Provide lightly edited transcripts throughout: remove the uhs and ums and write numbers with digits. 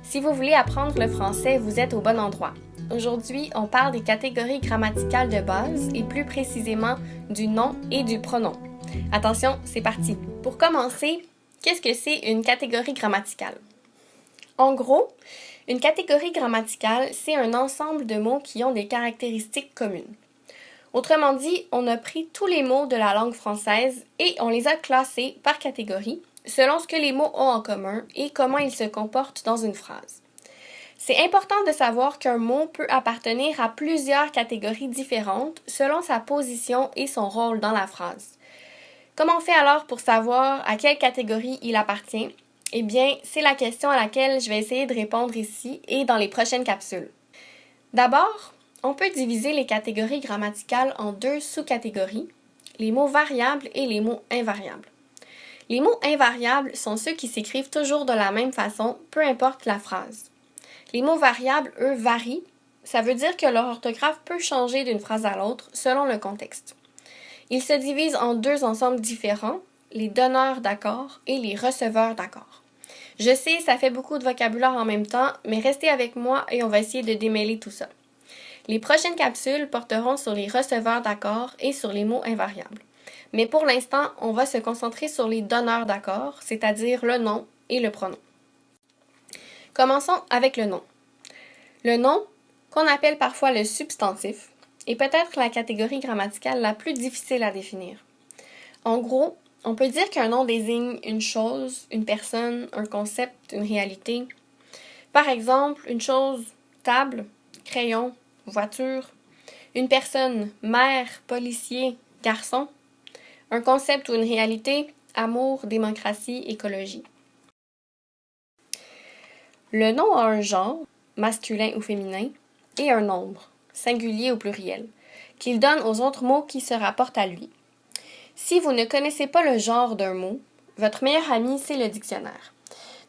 Si vous voulez apprendre le français, vous êtes au bon endroit. Aujourd'hui, on parle des catégories grammaticales de base et plus précisément du nom et du pronom. Attention, c'est parti. Pour commencer, qu'est-ce que c'est une catégorie grammaticale? En gros, une catégorie grammaticale, c'est un ensemble de mots qui ont des caractéristiques communes. Autrement dit, on a pris tous les mots de la langue française et on les a classés par catégorie selon ce que les mots ont en commun et comment ils se comportent dans une phrase. C'est important de savoir qu'un mot peut appartenir à plusieurs catégories différentes selon sa position et son rôle dans la phrase. Comment on fait alors pour savoir à quelle catégorie il appartient? Eh bien, c'est la question à laquelle je vais essayer de répondre ici et dans les prochaines capsules. D'abord, on peut diviser les catégories grammaticales en deux sous-catégories, les mots variables et les mots invariables. Les mots invariables sont ceux qui s'écrivent toujours de la même façon, peu importe la phrase. Les mots variables, eux, varient. Ça veut dire que leur orthographe peut changer d'une phrase à l'autre selon le contexte. Ils se divisent en deux ensembles différents, les donneurs d'accords et les receveurs d'accords. Je sais, ça fait beaucoup de vocabulaire en même temps, mais restez avec moi et on va essayer de démêler tout ça. Les prochaines capsules porteront sur les receveurs d'accords et sur les mots invariables. Mais pour l'instant, on va se concentrer sur les donneurs d'accords, c'est-à-dire le nom et le pronom. Commençons avec le nom. Le nom, qu'on appelle parfois le substantif, est peut-être la catégorie grammaticale la plus difficile à définir. En gros, on peut dire qu'un nom désigne une chose, une personne, un concept, une réalité. Par exemple, une chose, table, crayon, voiture. Une personne, mère, policier, garçon. Un concept ou une réalité, amour, démocratie, écologie. Le nom a un genre, masculin ou féminin, et un nombre, singulier ou pluriel, qu'il donne aux autres mots qui se rapportent à lui. Si vous ne connaissez pas le genre d'un mot, votre meilleur ami, c'est le dictionnaire.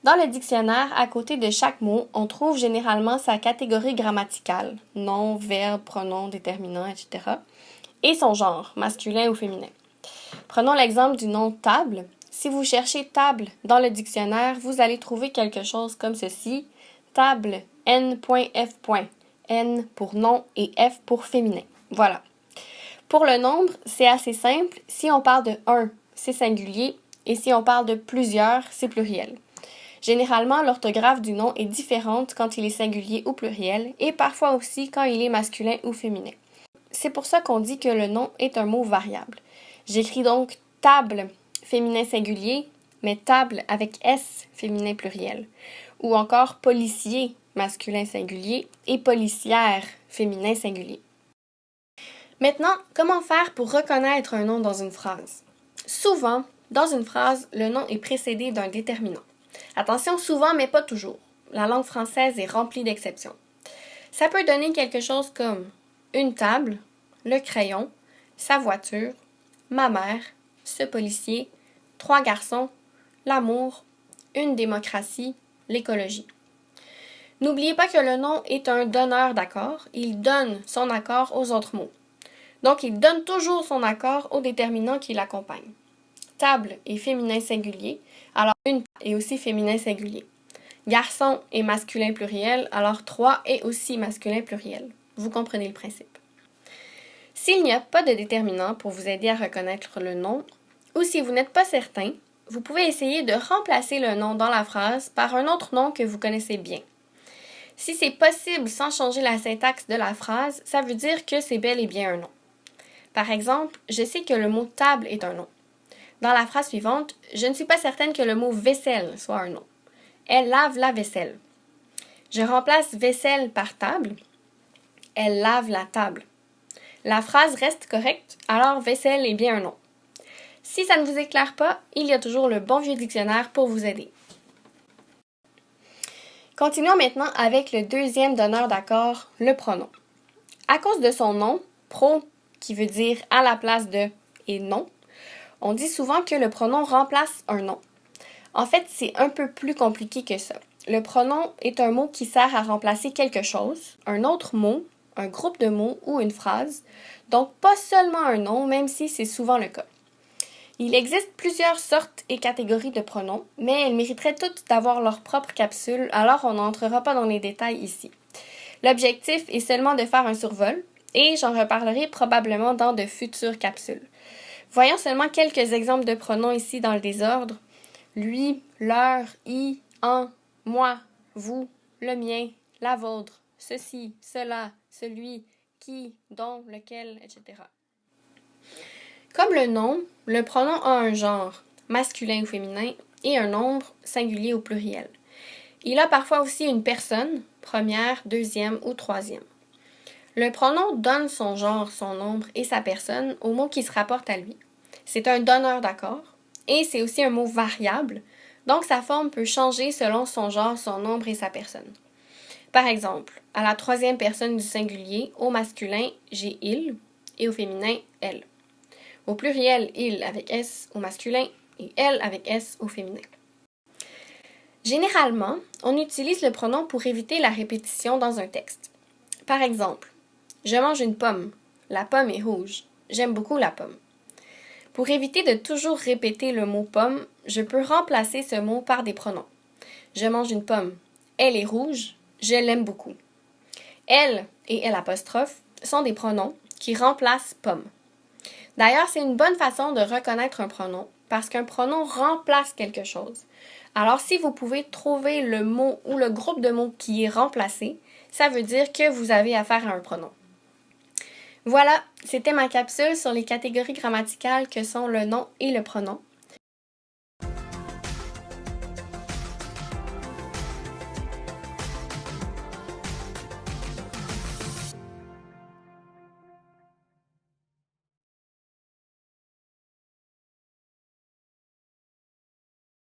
Dans le dictionnaire, à côté de chaque mot, on trouve généralement sa catégorie grammaticale, nom, verbe, pronom, déterminant, etc., et son genre, masculin ou féminin. Prenons l'exemple du nom table. Si vous cherchez table dans le dictionnaire, vous allez trouver quelque chose comme ceci. Table, n.f. N pour nom et F pour féminin. Voilà. Pour le nombre, c'est assez simple. Si on parle de 1, c'est singulier, et si on parle de plusieurs, c'est pluriel. Généralement, l'orthographe du nom est différente quand il est singulier ou pluriel, et parfois aussi quand il est masculin ou féminin. C'est pour ça qu'on dit que le nom est un mot variable. J'écris donc table féminin singulier, mais table avec S féminin pluriel. Ou encore policier masculin singulier et policière féminin singulier. Maintenant, comment faire pour reconnaître un nom dans une phrase? Souvent, dans une phrase, le nom est précédé d'un déterminant. Attention, souvent, mais pas toujours. La langue française est remplie d'exceptions. Ça peut donner quelque chose comme une table, le crayon, sa voiture, ma mère, ce policier, 3 garçons, l'amour, une démocratie, l'écologie. N'oubliez pas que le nom est un donneur d'accord, il donne son accord aux autres mots. Donc, il donne toujours son accord au déterminant qui l'accompagne. Table est féminin singulier, alors une est aussi féminin singulier. Garçon est masculin pluriel, alors 3 est aussi masculin pluriel. Vous comprenez le principe. S'il n'y a pas de déterminant pour vous aider à reconnaître le nom, ou si vous n'êtes pas certain, vous pouvez essayer de remplacer le nom dans la phrase par un autre nom que vous connaissez bien. Si c'est possible sans changer la syntaxe de la phrase, ça veut dire que c'est bel et bien un nom. Par exemple, je sais que le mot table est un nom. Dans la phrase suivante, je ne suis pas certaine que le mot vaisselle soit un nom. Elle lave la vaisselle. Je remplace vaisselle par table. Elle lave la table. La phrase reste correcte, alors vaisselle est bien un nom. Si ça ne vous éclaire pas, il y a toujours le bon vieux dictionnaire pour vous aider. Continuons maintenant avec le deuxième donneur d'accord, le pronom. À cause de son nom, pro, qui veut dire à la place de et non, on dit souvent que le pronom remplace un nom. En fait, c'est un peu plus compliqué que ça. Le pronom est un mot qui sert à remplacer quelque chose, un autre mot, un groupe de mots ou une phrase, donc pas seulement un nom, même si c'est souvent le cas. Il existe plusieurs sortes et catégories de pronoms, mais elles mériteraient toutes d'avoir leur propre capsule, alors on n'entrera pas dans les détails ici. L'objectif est seulement de faire un survol, et j'en reparlerai probablement dans de futures capsules. Voyons seulement quelques exemples de pronoms ici dans le désordre. Lui, leur, i, en, moi, vous, le mien, la vôtre, ceci, cela, celui, qui, dont, lequel, etc. Comme le nom, le pronom a un genre, masculin ou féminin, et un nombre, singulier ou pluriel. Il a parfois aussi une personne, première, deuxième ou troisième. Le pronom donne son genre, son nombre et sa personne au mot qui se rapporte à lui. C'est un donneur d'accord, et c'est aussi un mot variable, donc sa forme peut changer selon son genre, son nombre et sa personne. Par exemple, à la troisième personne du singulier, au masculin, j'ai il, et au féminin, elle. Au pluriel, il avec S au masculin et elle avec S au féminin. Généralement, on utilise le pronom pour éviter la répétition dans un texte. Par exemple, je mange une pomme. La pomme est rouge. J'aime beaucoup la pomme. Pour éviter de toujours répéter le mot pomme, je peux remplacer ce mot par des pronoms. Je mange une pomme. Elle est rouge. Je l'aime beaucoup. Elle et elle apostrophe sont des pronoms qui remplacent pomme. D'ailleurs, c'est une bonne façon de reconnaître un pronom parce qu'un pronom remplace quelque chose. Alors, si vous pouvez trouver le mot ou le groupe de mots qui est remplacé, ça veut dire que vous avez affaire à un pronom. Voilà, c'était ma capsule sur les catégories grammaticales que sont le nom et le pronom.